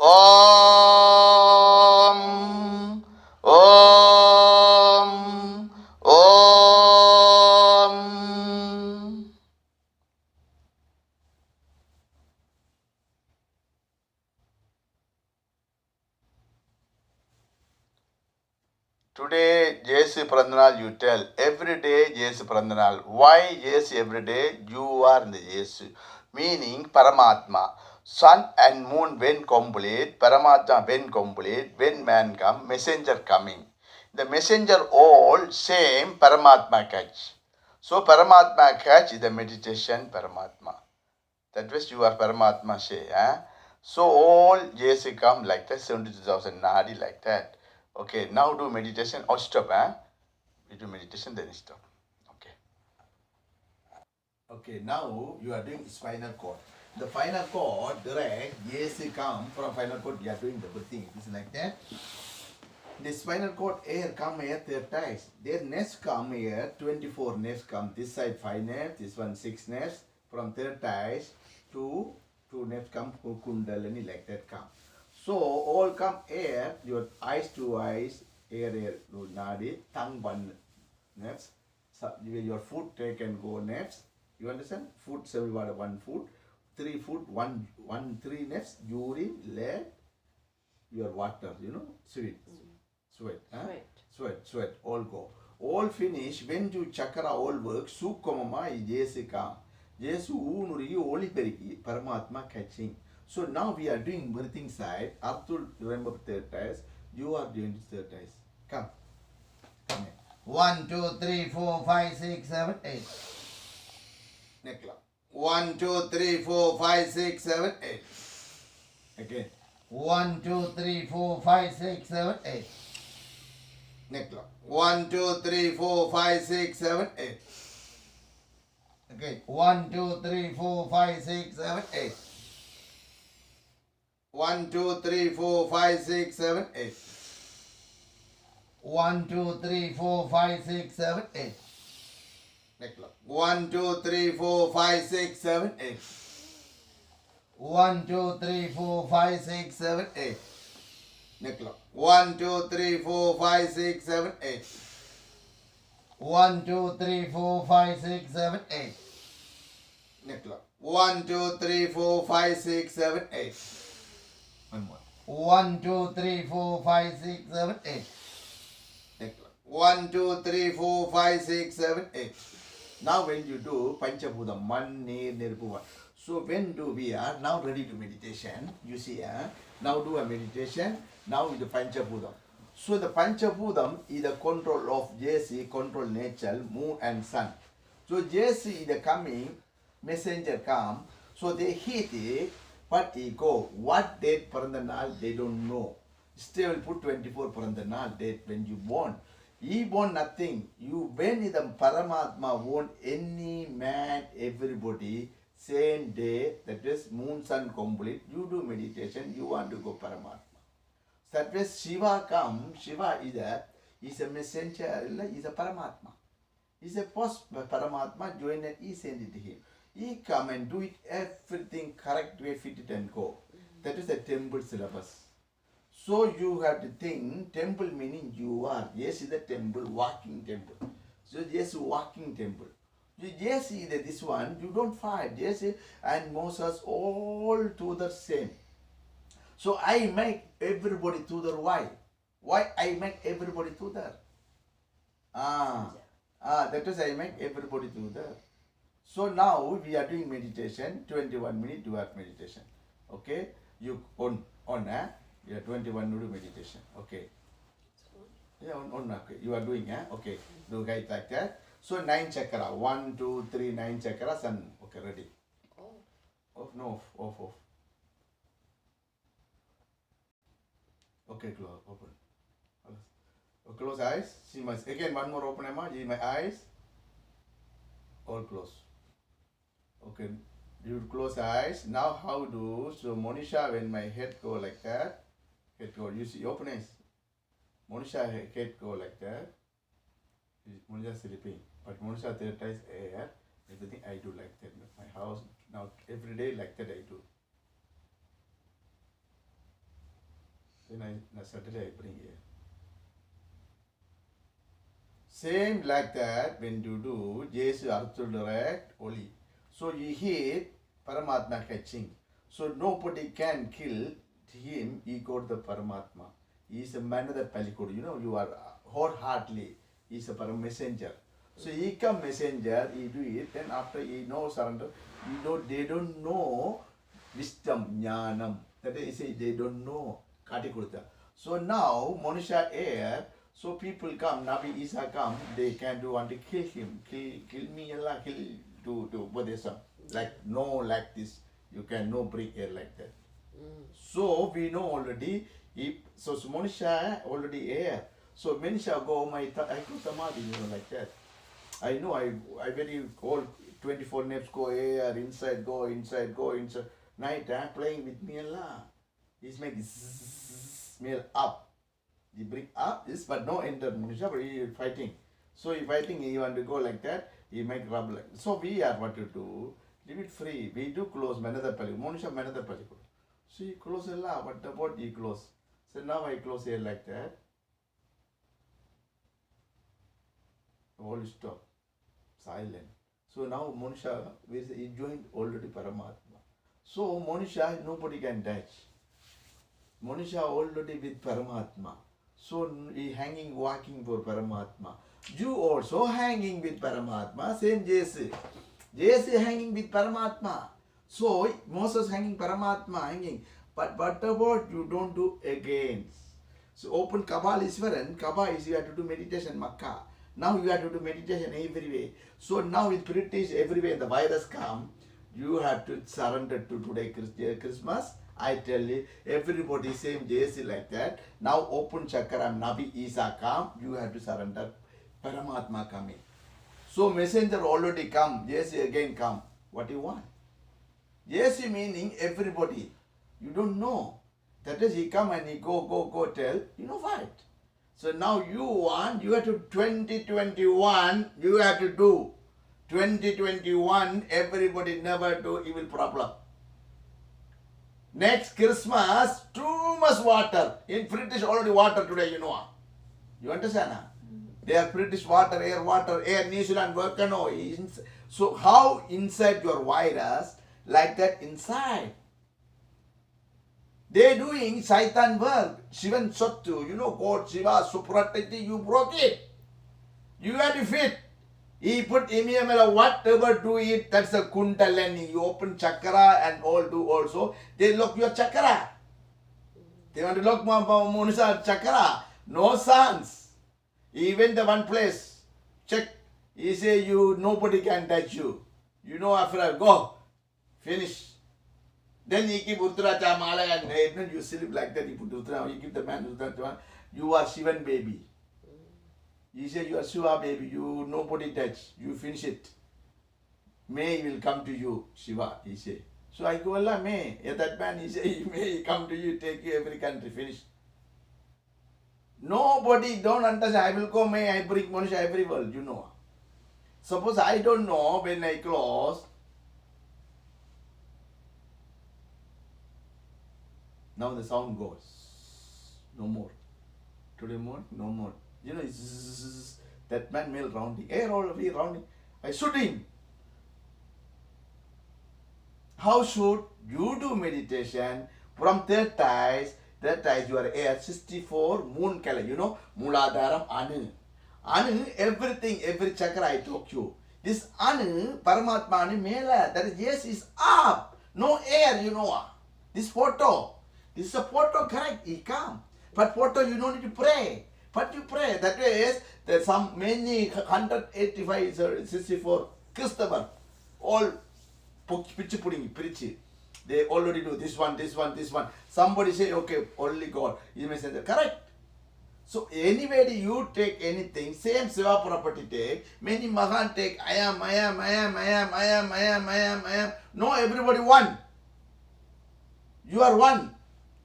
Om. Om. Om. Today, Jesu Prandanal, you tell. Every day, Jesu Prandanal. Why Jesu every day? You are in the Jesu. Meaning, Paramatma. Sun and moon when complete, Paramatma when complete, when man come, messenger coming. The messenger all same Paramatma catch. So Paramatma catch is the meditation Paramatma. That was you are Paramatma say. So all Jesu come like that, 72,000 Nadi like that. Okay, now do meditation or stop. We do meditation, then stop. Okay. Okay, now you are doing spinal cord. The final cord, direct, yes, come from final cord, you are doing the good thing. It is like that. The spinal cord air come here 30 times. Their nerves come here, 24 nerves come. This side 5 nerves, this one 6 nerves. From 30 times to 2 nerves come, kundalini like that come. So all come air, your eyes to eyes, air, nadi, tongue one nerves. So your foot take and go nerves. You understand? Foot, everybody one foot. 3 foot, one 3 nerves, urine, leg, your water, sweet. Sweat, all go. All finish, when you chakra all work, Sukamama is Jesika. Jesu Unuri, Oli Periki, Paramatma catching. So now we are doing breathing side. Abdul, remember third times. You are doing this third times. Come. Come here. 1, 2, 3, 4, 5, 6, 7, 8. Next clap. 1, 2, 3, 4, 5, 6, 7, 8. Again. 1, 2, 3, 4, 5, 6, 7, 8. Next clock. 1, 2, 3, 4, 5, 6, 7, 8. Okay. 1, 2, 3, 4, 5, 6, 7, 8. 1, 2, 3, 4, 5, 6, 7, 8. 1, 2, 3, 4, 5, 6, 7, 8. Next clock. 1, 2, 3, 4, 5, 6, 7, 8. 1, 2, 3, 4, 5, 6, 7, 8. Next clock. 1, 2, 3, 4, 5, 6, 7, 8. 1, 2, 3, 4, 5, 6, 7, 8. Next clock. 1, 2, 3, 4, 5, 6, 7, 8. One more. 1, 2, 3, 4, 5, 6, 7, 8. Next clock. 1, 2, 3, 4, 5, 6, 7, 8. Now when you do Panchabhudam, Man, Nir, Nirpuva. So when do we are now ready to meditation? You see, now do a meditation. Now with the Panchabhudam. So the Panchabhudam is the control of JC, control nature, moon and sun. So JC is the coming, messenger come. So they hit it, but he go. What date Parandanal, they don't know. Still put 24 Parandanal date when you born. He born nothing. You when the Paramatma born any man, everybody, same day, that is moon sun complete, you do meditation, you want to go Paramatma. That way Shiva come, Shiva is a messenger, is a Paramatma. Is a post Paramatma, join and he send it to him. He come and do it everything correct way, fit it and go. That is the temple syllabus. So you have to think, temple meaning you are. Yes, is the temple, walking temple. So yes, walking temple. Yes, this one, you don't fight. Yes, and Moses all to the same. So I make everybody to the why? Why I make everybody to the? That is I make everybody to the. So now we are doing meditation, 21 minute do meditation. Okay, you on you are 21 minute meditation. Okay. Yeah, on okay. You are doing okay. Do guys like that. So 9 chakra, 1, 2, 3, 9 chakras and okay ready. Off, no, off. Okay, close, open. Close eyes. See my again one more open Emma. See my eyes. All close. Okay, you close eyes. Now how do so Monisha when my head go like that? Head go. You see open eyes. Monisha head go like that. Monisha sleeping, but Monisha third eyes air. Everything I do like that. My house now every day like that I do. So Saturday I bring here. Same like that when you do Jesus Arthur direct only. So you hit Paramatma catching. So nobody can kill him. He got the Paramatma. He is a man of the Palikod. You know, you are wholeheartedly. He is a messenger. So he come messenger, he do it, then after he know surrender, they don't know wisdom, jnanam. That is, they don't know. So now, Monisha air, so people come, Nabi Isa come, they can do want to kill him, kill me, Allah, kill, do Buddhism. Like, no, like this, you can no break air like that. So we know already, so Monisha already air. So Monisha go, I go Samadhi, you know, like that. I know, I very all 24 names go air, inside, go inside. Night, playing with me, Allah. He's making smell up. He bring up this, but no enter Monisha, but he is fighting. So he fighting, he want to go like that, he make rub like. So we are what to do, leave it free. We do close Manada Pali. Monisha Manada Pali. So he close Allah, but about he close. So now I close here like that. All stop. Silent. So now Monisha, he joined already Paramatma. So Monisha, nobody can touch. Monisha already with Paramatma. So he hanging, walking for Paramatma. You also hanging with Paramatma, same Jesus. Jesus hanging with Paramatma. So Moses hanging Paramatma, hanging. But what about you don't do again? So open Kabbalah is different. Kabbalah is you have to do meditation Makkah. Now you have to do meditation everywhere. So now with British everywhere the virus come, you have to surrender to today Christmas. I tell you, everybody same JC like that. Now open chakra, Nabi Isa come, you have to surrender. Paramatma coming. So messenger already come, JC again come. What do you want? JC meaning everybody. You don't know. That is he come and he go tell, you know what? So now you want, you have to 2021, you have to do. 2021, everybody never do evil problem. Next Christmas, too much water. In British already water today, you know. You understand? They are British water, air, New Zealand volcano. So how inside your virus, like that inside? They doing Saitan work. Shivan Sattu, you know, God, Shiva, Suprattiti, you broke it. You had to fit. He put Imyamela, whatever do it, that's a Kundalini. You open chakra and all do also. They lock your chakra. They want to lock Monisha chakra. No sense. He went to one place. Check. He say you, nobody can touch you. You know after go. Finish. Then he keep Uttara Chamala and you sleep like that. He put Uttara, you give the man Uttara. You are Shivan baby. He said, you are Shiva baby, you nobody touch, you finish it. May will come to you, Shiva, he said. So I go, Allah, May. Yeah, that man, he said, May come to you, take you every country, finish. Nobody don't understand. I will go, May, I bring Monisha every world, you know. Suppose I don't know when I close. Now the sound goes. No more. Today more, no more. You know, that man male rounding. Air all way rounding. I shoot him. How should you do meditation from third eyes? That eyes you are air 64 moon color. You know, Muladaram Anu. Anu, everything, every chakra I talk you. This Anu, Paramatma Anu Mela, that is yes is up. No air, you know. This photo. This is a photo, correct? He come. But photo you don't need to pray. But you pray. That is, there's some many 185, 64 Christopher. All pitch pudding, preach. They already do this one. Somebody say, okay, only God. You may say that, correct. So anybody you take anything, same Siva property take, many Mahan take, I am. No, everybody one. You are one.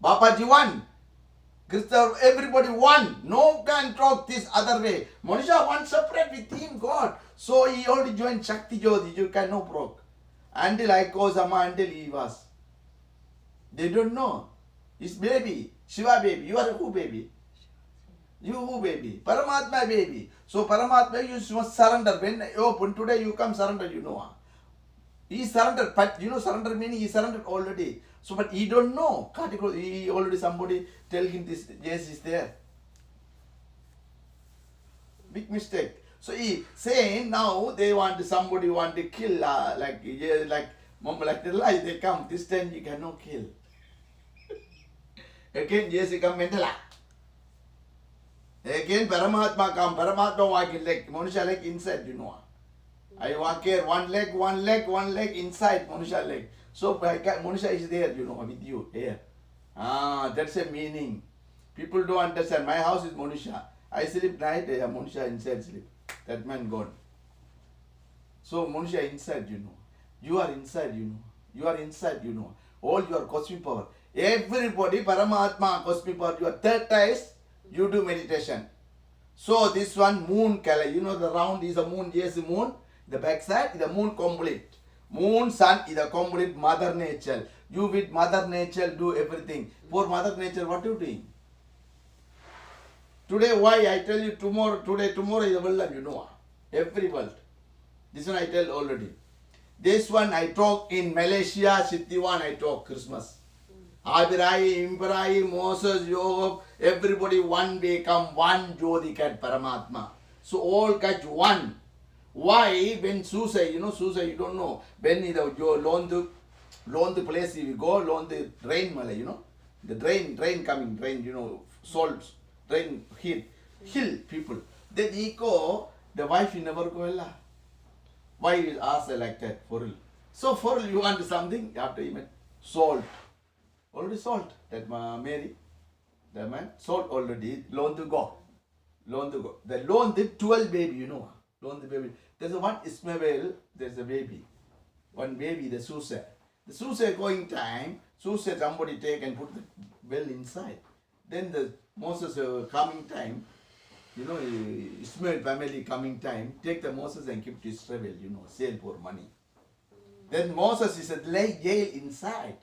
Babaji one. Christopher, everybody one. No can talk this other way. Monisha one separate with him, God. So he only joined Shakti Jyoti. You can no broke. Until I cause Ama, until he was. They don't know. His baby. Shiva baby. You are who baby? You who baby? Paramatma baby. So Paramatma you must surrender. When you open today you come surrender, you know. He surrendered, but you know surrender meaning he surrendered already. So but he don't know. He already somebody tell him this yes is there. Big mistake. So he saying now they want somebody want to kill like the lie they come. This time you cannot kill. Again yes he come mental. Again Paramatma come. Paramatma walking like Manushya like inside, you know. I walk here one leg inside Manushya leg. So Manushya is there, you know, with you here. That's a meaning. People don't understand. My house is Manushya. I sleep night, Manushya inside sleep. That man gone. So Manushya inside, you know. You are inside, you know. You are inside, you know. All your cosmic power. Everybody, Paramatma, cosmic power, your third eyes, you do meditation. So this one moon color, you know the round is a moon, yes, moon. The back side is the moon complete. Moon, sun is the complete mother nature. You with mother nature do everything. For mother nature, what you doing? Today, why I tell you tomorrow is the world, you know. Every world. This one I tell already. This one I talk in Malaysia, Siddhiwan I talk Christmas. Abirai, Imperai, Moses, Job, everybody one day come, one Jodi cat Paramatma. So all catch one. Why when suicide, you know, suicide you don't know. When you loan the place you go, loan the drain Malay, you know. The drain coming, you know, salt, drain, hill people. Then he go, the wife you never go la. Why you ask like that for real? So for real you want something after even salt. Already salt. That Mary, the man, salt already, loan to go. The loan the 12 baby, you know. Loan the baby. There's a one Ismail, there's a baby. One baby, the Susa. The Susa going time, Susa somebody take and put the well inside. Then the Moses coming time, you know, Ismail family coming time, take the Moses and keep to Israel, you know, sell for money. Then Moses is at jail inside.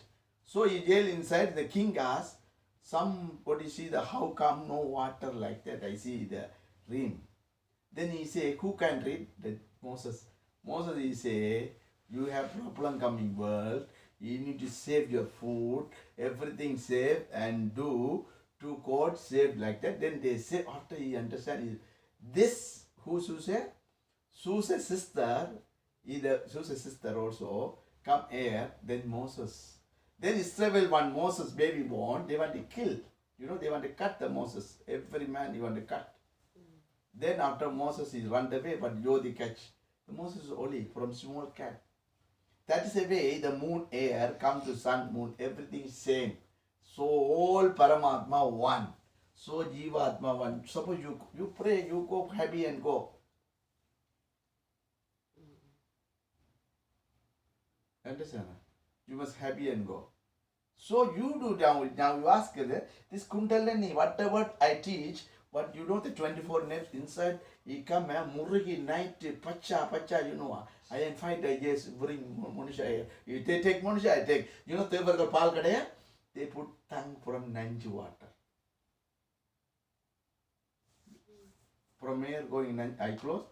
So he jail inside, the king asks, somebody see the how come no water like that, I see the rim. Then he say, who can read? That Moses. Moses he say, you have problem coming world, you need to save your food, everything save and do to God save like that. Then they say, after he understand, this, who Susa? Susa's sister, either Susa's sister also, come here, then Moses. Then Israel want Moses baby born, they want to kill. You know, they want to cut the Moses. Every man, you want to cut. Then after Moses is run away, but Jodi catch. The Moses is only from small cat. That is the way the moon air comes to sun, moon, everything is same. So all Paramatma one. So Jivatma one. Suppose you pray, you go happy and go. Understand? You must happy and go. So you do now you ask this Kundalini, whatever I teach, but you know the 24 names inside, he come Murigi night, Pacha, you know. I am find I guess bring Monisha here. They take Monisha, I take. You know, they were the Palkadea, they put tongue from Nanji water. From here going, I close,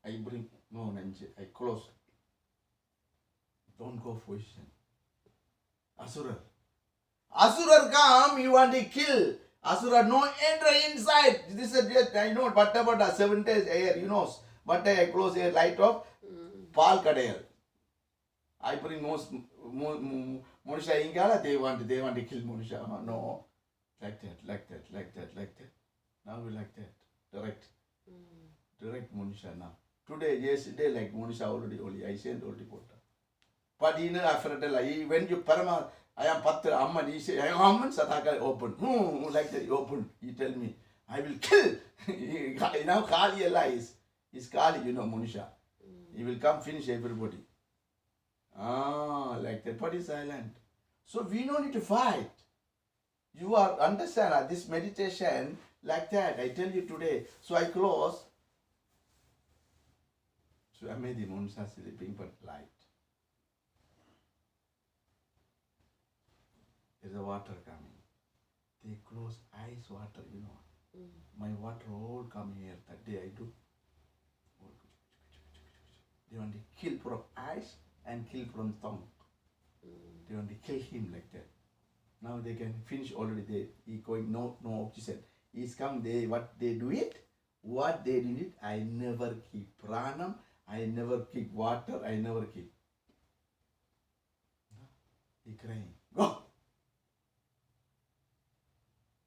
I bring, no Nanji, I close. Don't go position. Asura come, you want to kill. Asura no enter inside. This is just, I know, but about 7 days air, you know. But I close air light off. Pal Kadel. I bring most Monisha Ingala, they want to kill Monisha. No. Like that. Now we like that. Direct Monisha now. Today, yesterday, like Monisha already, I sent already put. But you know, after that, when you Parama, I am Patra Amman, he say, I am Amman Sataka open. Like that, open. He tell me, I will kill. Now Kali lies. He's Kali, you know, Monisha. He will come finish everybody. Like that. But he's silent. So we don't need to fight. You are understand this meditation like that. I tell you today. So I close. So I made the Monisha sleeping but light. There's a water coming. They close ice water, My water all come here. That day I do. They want to kill from eyes and kill from tongue. They want to kill him like that. Now they can finish already. He going no oxygen. He's come. What they do it? What they did it? I never keep pranam. I never keep water. I never keep. He crying. Go.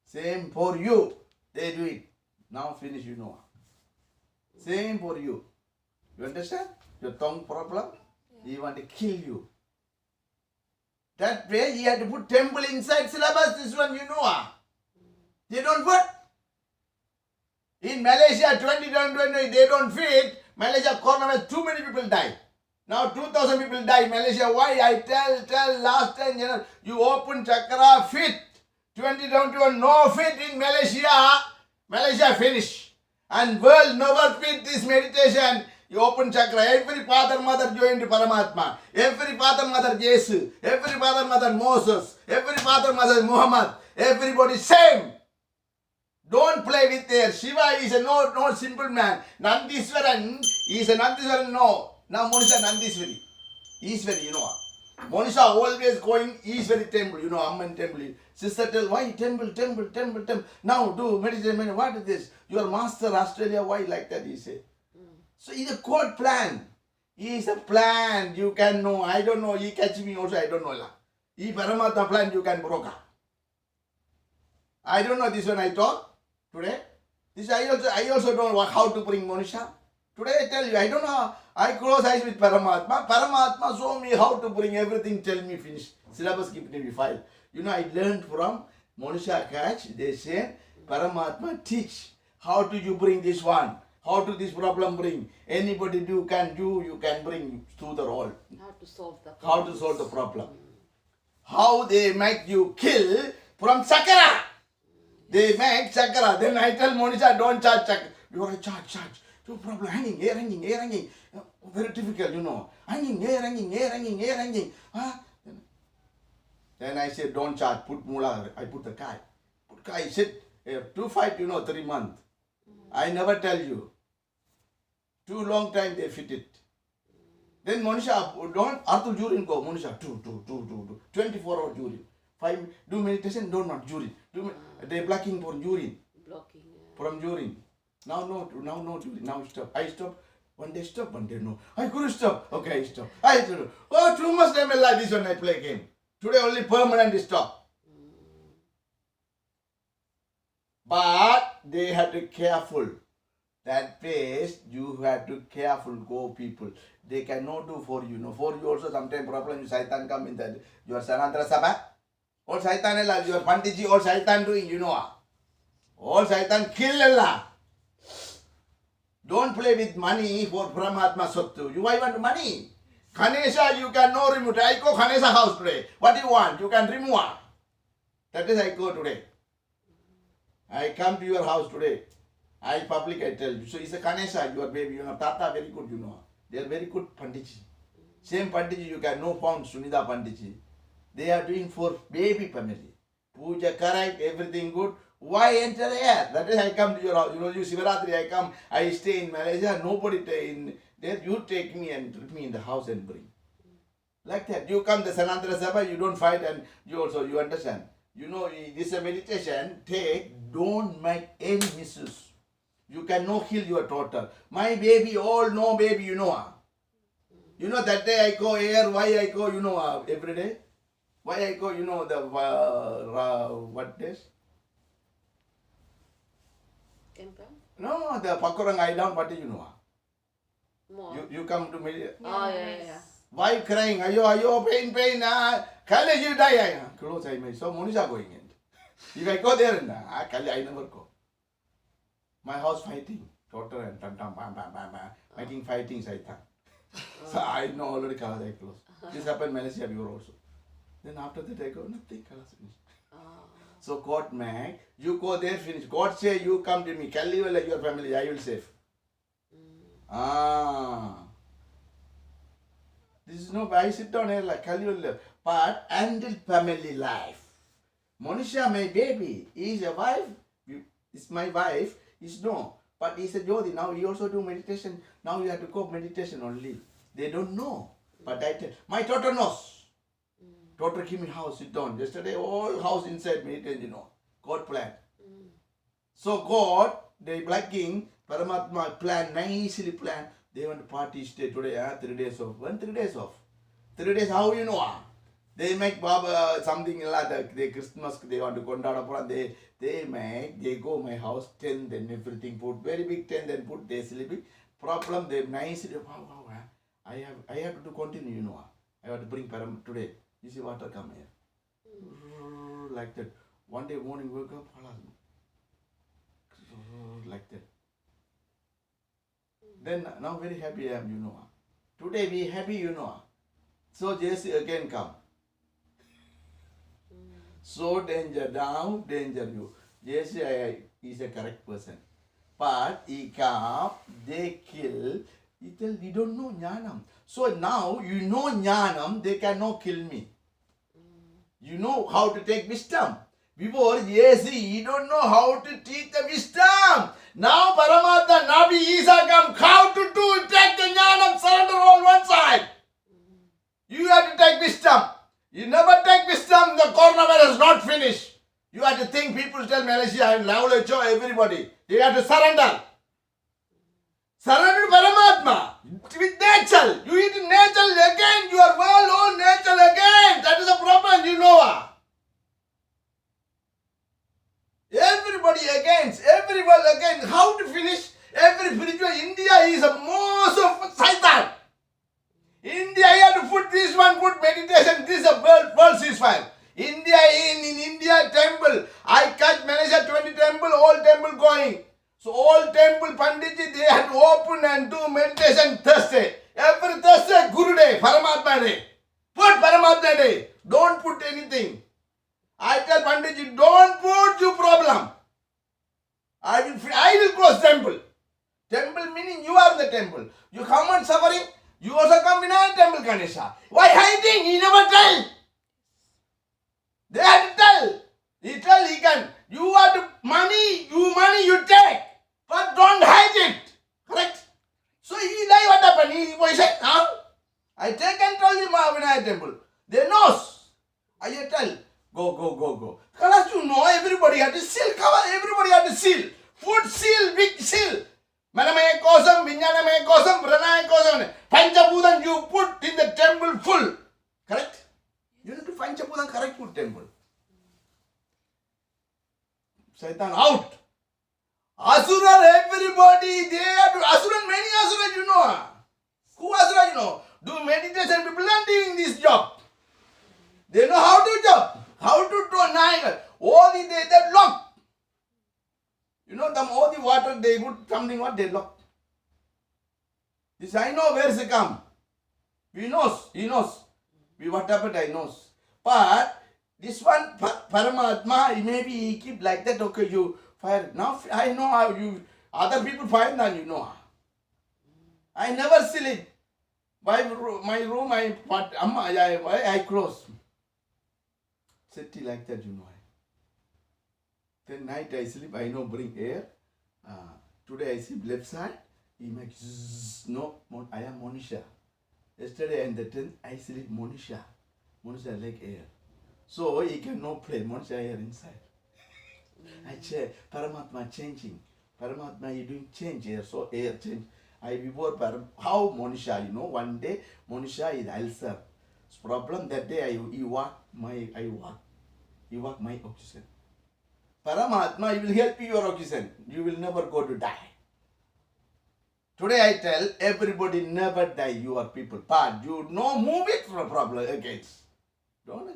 Same for you. They do it. Now finish. Same for you. You understand? Your tongue problem. Yeah. He want to kill you. That way he had to put temple inside syllabus. This one They don't put. In Malaysia 2020 they don't fit. Malaysia corona too many people die. Now 2,000 people die. Malaysia, why? I tell last time, you open chakra fit. 2021 no fit in Malaysia. Malaysia finish. And world never fit this meditation. You open chakra. Every father, mother joined Paramatma. Every father, mother Jesus. Every father, mother Moses. Every father, mother Muhammad. Everybody same. Don't play with there. Shiva is a no simple man. Nandiswaran is a Nandiswaran no. Now Monisha Nandiswari. Iswari, Monisha always going Iswari temple, Amman temple. Sister tell, why temple? Now do meditation. What is this? Your master Australia, why like that? He say. So it's a code plan. It's a plan. You can know. I don't know. He catch me also. I don't know. He Paramatma plan you can broker. I don't know this one I taught today. This I also don't know how to bring Monisha. Today I tell you, I don't know. I close eyes with Paramatma. Paramatma show me how to bring everything. Tell me finish. Syllabus keep me file. I learned from Monisha catch. They say Paramatma teach. How do you bring this one? How to this problem bring? Anybody you can bring to the role. How to solve the problem. How to solve the problem. How they make you kill from chakra. They make chakra. Then I tell Monisha, don't charge chakra. You want to charge. No problem. Hanging. Very difficult, Hanging. Huh? Then I said, don't charge. Put mula. I put the kai. Put kai. Sit. To fight, 3 months. I never tell you. Too long time they fit it. Then Monisha, don't Arthur urine go. Monisha, do. 24-hour urine. 5 do meditation, not urine. They blocking for urine. Blocking. From urine. Now no urine. Now stop. I stop. One day stop, one day no. I couldn't stop. Okay, I stop. I do. Oh, too much time like this when I play game. Today only permanent stop. But they had to be careful. That place, you have to careful go people. They cannot do for you. For you also sometimes problem, Satan come in that. Your Sanandra Sabha. All Satan, your Pandiji, all Satan doing, All Satan kill Allah. Don't play with money for Paramatma Sattu. You want money? Ganesha, you can no remove. I go Ganesha house today. What do you want? You can remove. That is I go today. I come to your house today. I public, I tell you. So it's a Ganesha, your baby, Tata very good, They are very good Pandiji. Same Pandiji you can no found Sunida Pandiji. They are doing for baby family. Puja correct, everything good. Why enter here? That is I come to your house. You Sivaratri, I come, I stay in Malaysia. Nobody in there. You take me and put me in the house and bring. Like that. You come the Sanandra Sabha, you don't fight and you understand. This is a meditation. Don't make any misuse. You cannot heal your daughter. My baby, all no baby, that day I go here, why I go, every day? Why I go, the, what days? Temple? No, the Pakurang I down, what do you know? More. You come to me. Oh, yeah. Why crying? Ayo, pain, Kali, you die. Close I may. So Monisha going in. If I go there, Kali, I never go. My house fighting. Daughter and tam, making fighting, Satan. So I know already Kala I close. This happened in Malaysia before also. Then after that I go, nothing, Kala's finished. So God make, you go there, finish. God say, you come to me, Kali will like your family, I will save. This is no, I sit down here like Kali will live. But handle family life. Monisha, my baby, is a wife. Is my wife? Is no. But he's a Jodi. Now he also do meditation. Now you have to go meditation only. They don't know. But I tell, my daughter knows. Daughter give me house, sit down. Yesterday, all house inside meditation, you know. God plan. So God, the Black King, Paramatma plan, nicely plan. They want to party stay today, 3 days off. 3 days off. 3 days, how you know? They make Baba something like the Christmas, they want to go down, they go my house, tent and everything, put very big tent and put, they sleeping. Problem, they nicely, wow, I have to continue, you know. I have to bring Param today. You see water come here. Like that. One day morning wake up, like that. Then now very happy I am, you know. Today we happy, you know. So Jesse again come. So danger down, danger you. Jesse is a correct person. But he come, they kill. He tell, we don't know Jnanam. So now you know Jnanam, they cannot kill me. You know how to take wisdom. Before, yes, you don't know how to teach the wisdom. Now Paramatma, Nabi Isa come, how to do, take the Jnanam, surrender on one side. You have to take wisdom. You never take wisdom, the coronavirus is not finished. You have to think, people tell Malaysia, WHO, everybody. You have to surrender. Surrender to Paramatma. With nature. You eat nature again, you are well on nature again. That is the problem, you know. Everybody against, everyone against. How to finish? Every spiritual, India is a most of Satan. India, you have to put this one, put meditation, this is a world ceasefire. India, in India temple, I catch Malaysia 20 temple, all temple going. So all temple Panditji, they have to open and do meditation Thursday. Every Thursday, Guru Day, Paramatma Day. Put Paramatma Day. Don't put anything. I tell Panditji, don't put your problem. I will close temple. Temple meaning you are the temple. You come and suffering, you also come in our temple, Ganesha. Why hiding? He never tell. They have to tell. He tell he can. You have to money you take. But don't hide it. Correct? So he like what happened? He said, huh? I take and tell him Vinaya temple. They knows. I tell. Go. Because you know everybody had to seal cover, everybody had to seal. Food seal, big seal. Manamaya kosam, Vinyanamaya kosam, Pranaya kosam. Panchabhutan you put in the temple full. Correct? You need to Panchabhutan correct put temple. Satan out. Asura, everybody, they have to, Asura, many Asura you know. Who Asura you know? Do meditation, people are doing this job. They know how to job. How to do Nayagar. All the they lock. You know, all the water they put something what they lock. This I know where it come. He knows. We what happened I knows. But this one Paramatma, maybe he keep like that, okay, you fire. Now I know how you other people fire than you know. I never sleep. My room I close. City like that, you know. Then night I sleep, I know bring air. Today I sleep left side. He makes zzz. No, I am Monisha. Yesterday and the 10th I sleep Monisha. Monisha like air. So he cannot play Monisha air inside. I say Paramatma changing. Paramatma you doing change here, so air change. I before how Monisha, you know, one day Monisha is ulcer. Problem that day I walk my oxygen. Paramatma, he will help you your oxygen. You will never go to die. Today I tell everybody never die, you are people. But you no move it from problem against. Don't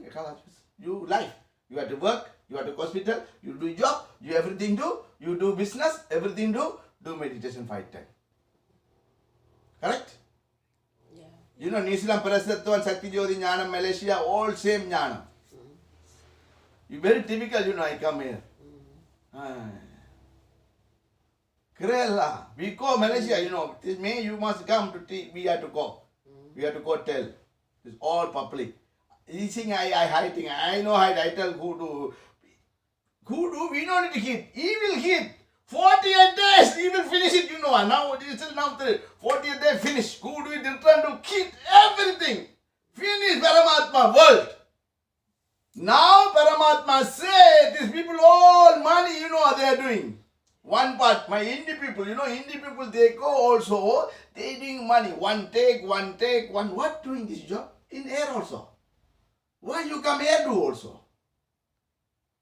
you life. You have to work, you have to hospital, you do job, you everything do, you do business, everything do meditation 5 times. Correct? Yeah. You know, New Zealand, Parasatwan, Sakti Jyoti, Jnanam, Malaysia, all same Jnanam. You very typical, you know, I come here. Kerala, we go Malaysia, you know, this May you must come to tea, we have to go. We have to go tell. It's all public. Eating, I hiding. I know I tell who to Kudu, we don't need to hit. He will hit. 48 days, he will finish it, you know. Now it is still now 48 days finish. Kudu will return to hit everything. Finish Paramatma world. Now Paramatma say, these people all money, you know what they are doing. One part, my Hindi people, you know, Hindi people, they go also, they doing money. One take, one. What doing this job? In air also. Why you come here do also?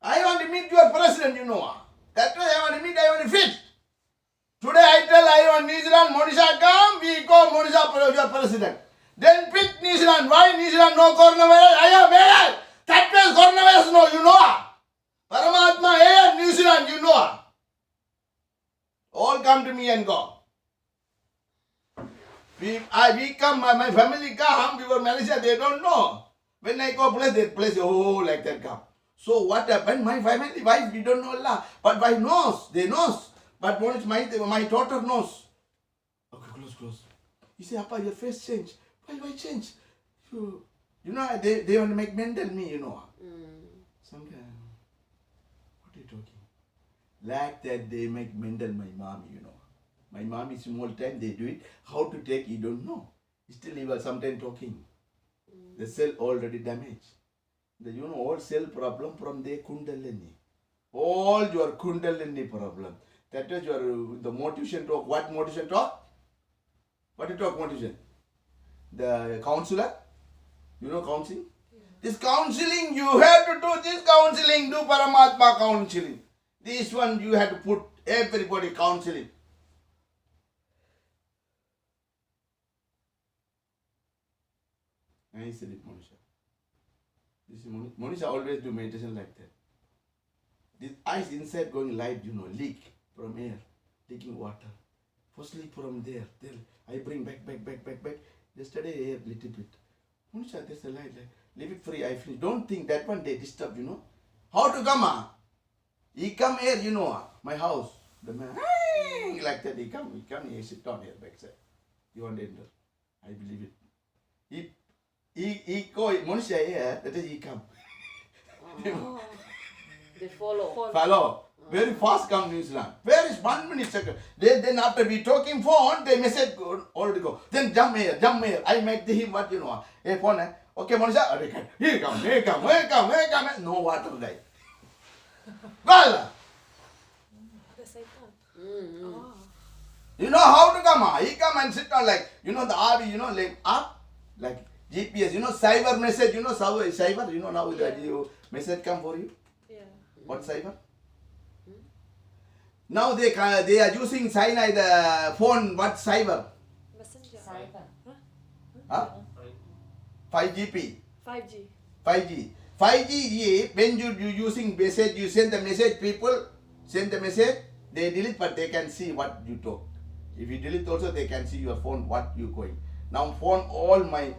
I want to meet your president, you know. That way I want to meet, I want to fit. Today I tell I want New Zealand, Monisha come, we go Monisha your president. Then pick New Zealand. Why New Zealand no coronavirus? I am here. That place coronavirus no, you know. Paramatma here, New Zealand, you know. All come to me and go. We come, my family come, we were Malaysia, they don't know. When I go place, they place, oh, like that come. So what happened? My family, wife, we don't know Allah. But wife knows, they knows. But what is my daughter knows. Okay, close. He say, Appa, your face change. Why change? You know, they want to make Mendel me, you know. Sometimes, what are you talking? Like that, they make Mendel my mommy, you know. My mom is small time, they do it. How to take, you don't know. Still, he was sometimes talking. The cell already damaged. You know, all cell problem from the Kundalini. All your Kundalini problem. That is your, the motivation talk. What motivation talk? What you talk motivation? The counselor? You know counseling? Yeah. This counseling, you have to do this counseling. Do Paramatma counseling. This one you have to put everybody counseling. I said it, Monisha. This is Monisha always do meditation like that. This eyes inside going light, you know, leak from air, leaking water. Firstly from there, I bring back. Yesterday air little bit. Monisha, there's a light. Leave it free, I finish. Don't think that one they disturb, you know. How to come? He come here, you know, my house. The man, like that, he come, he sit down here backside. You want to enter. I believe it. He go, Monisha here, that is he come. Oh. They follow. Follow. Very fast come New Zealand. Very 1 minute second. Then after we talking phone, they message already go. Then jump here. I make the him what you know. Hey phone, okay Monisha, here come. No water guy. Well, you know how to come? He come and sit down like, you know the RV, you know, like up, like GPS, you know, cyber message, you know, cyber, you know, now the message come for you. Yeah. What cyber? Now they are using China the phone, what cyber? Messenger. Huh? 5GP. 5G. 5G, when you using message, you send the message, people send the message, they delete, but they can see what you talk. If you delete also, they can see your phone, what you going. Now phone, all my...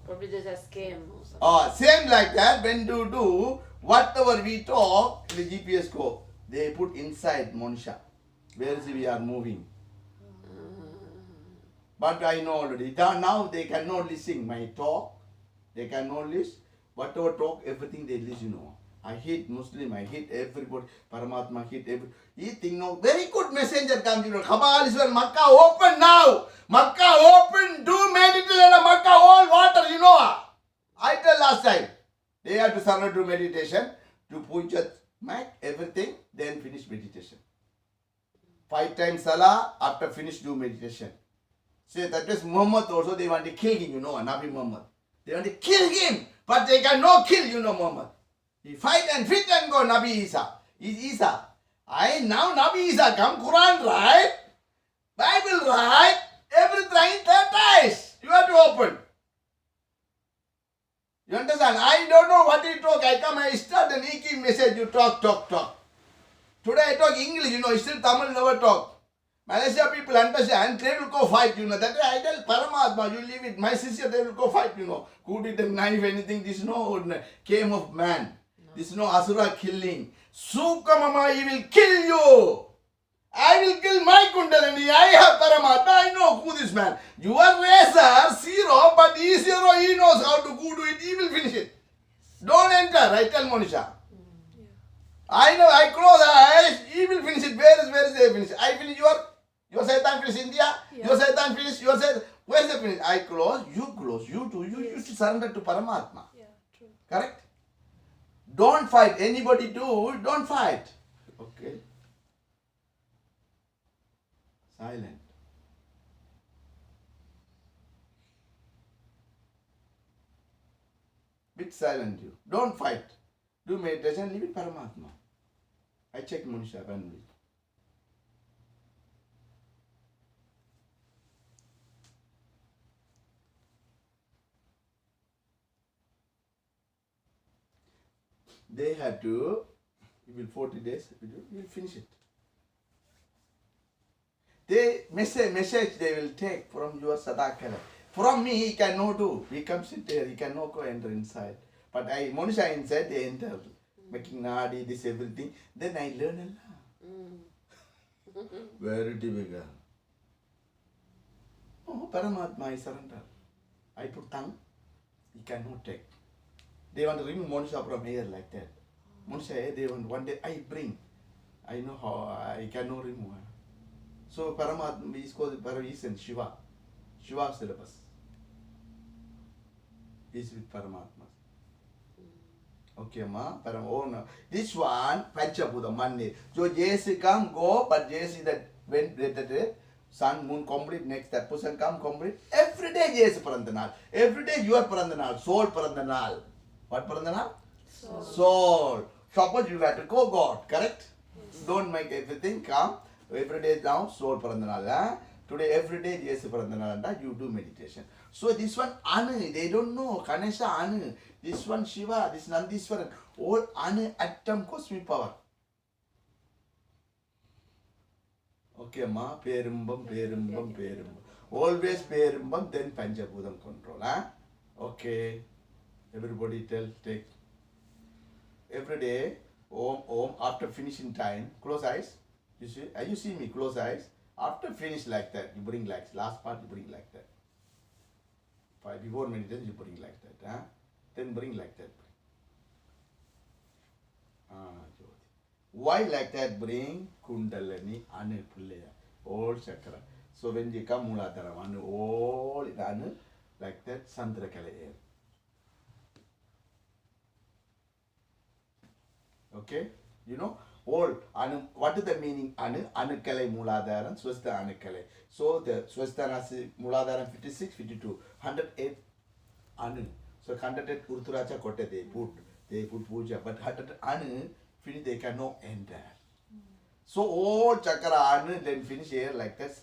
Probably there's a scam or something. Same like that, when you do, whatever we talk, the GPS go, they put inside Monisha, where is we are moving. But I know already, now they cannot listen my talk, they cannot listen. Whatever talk, everything they listen, you know. I hate Muslim, I hate everybody, Paramatma hate everybody. He think now, very good messenger comes, you know. Khabal is when Makkah open now. Makkah open, do meditation, Makkah all water, you know. I tell last time, they have to surrender to meditation, to puja, mat, everything, then finish meditation. 5 times salah, after finish do meditation. Say that is Muhammad also, they want to kill him, you know, Nabi Muhammad. They want to kill him, but they cannot kill, you know, Muhammad. He fight and fit and go, Nabi Isa. Isa. Now Nabi Isa come, Quran right, Bible right, everything that is. You have to open. You understand? I don't know what you talk. I come, I start and he give message, you talk. Today I talk English, you know, still Tamil never talk. Malaysia people understand, they will go fight, you know. That way I tell Paramatma, you leave it. My sister, they will go fight, you know. Could it a knife, anything, this is no game of man. No. This is no Asura killing. Sukamama, he will kill you. I will kill my Kundalini. I have Paramatma. I know who this man. Your racer, 0, but he is 0. He knows how to do it. He will finish it. Don't enter. I tell Monisha. I know, I close eyes, he will finish it. Where is they finish? I finish your Satan finish India, your Satan finish, your Satan, where is the finish? I close, you do, you surrender to Paramatma. Yeah, true. Correct? Don't fight, anybody do, don't fight. Okay. Silent. Bit silent you. Don't fight. Do meditation, live in Paramatma. I check Munisha Banvi. They had to, you will 40 days, you will finish it. They message they will take from your Sadakala. From me he cannot do. He comes sit there, he cannot go enter inside. But Monisha inside they enter. Making nadi, this everything. Then I learn a lot. Very difficult. Oh, Paramatma I surrender. I put tongue, he cannot take. They want to remove Monisha from here like that. Monisha, they want one day I bring. I know how I cannot remove her. So Paramatma is called Paravis Shiva. Shiva syllabus. Is with Paramatma. Okay, ma. This one, Panchabuddha, Monday. So Jesse come, go, but Jesse that when the sun, moon complete, next that person come complete. Every day Jesse Parandanal. Every day you are Parandanal. Soul Parandanal. What Parandanal? Soul. Suppose you have to go God, correct? Yes. Don't make everything come. Every day now, soul Parandanal. Today, every day, Jesse Parandanal, you do meditation. So this one, Anu, they don't know. Ganesha, Anu. This one, Shiva, this Nandiswaran. All Anu, atom, cosmic power. Okay, ma, Perumbam. Always Perumbam, then Panchabuddham control. Huh? Okay. Everybody take. Every day, Om, after finishing time, close eyes. You see me, close eyes. After finish like that, you bring like, last part you bring like that. Before meditation, you bring like that. Huh? Then bring like that. Why like that? Bring Kundalini, Anu, Pullaya, all chakra. So when you come Muladharam, Anu, all Anu, like that, Sandrakala air. Okay? You know? All Anu, what is the meaning? Anu, Anukale Muladharan, Swastha Anukale. So the Swastha Muladharan 56, 52, 108 Anu. So 108 Urturacha Kote they put puja, but 100 Anu finish they cannot enter. So all chakra Anu then finish here like this.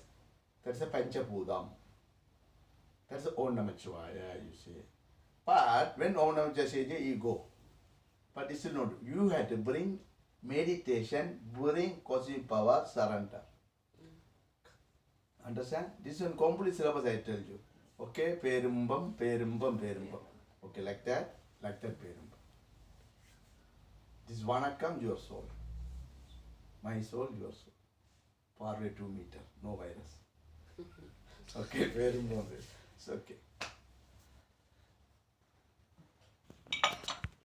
That's a Panchabuddham. That's a Om Namah Shivaya, you say. But when Om Namah Shivaya says, you go. But this is not. You have to bring meditation, bring cosmic power, surrender. Understand? This is a complete syllabus I tell you. Okay, Perumbam. Okay, like that Perumbam. This Vanakam, your soul. My soul, your soul. Far away 2 meters, no virus. Okay, Perumbam. It's okay.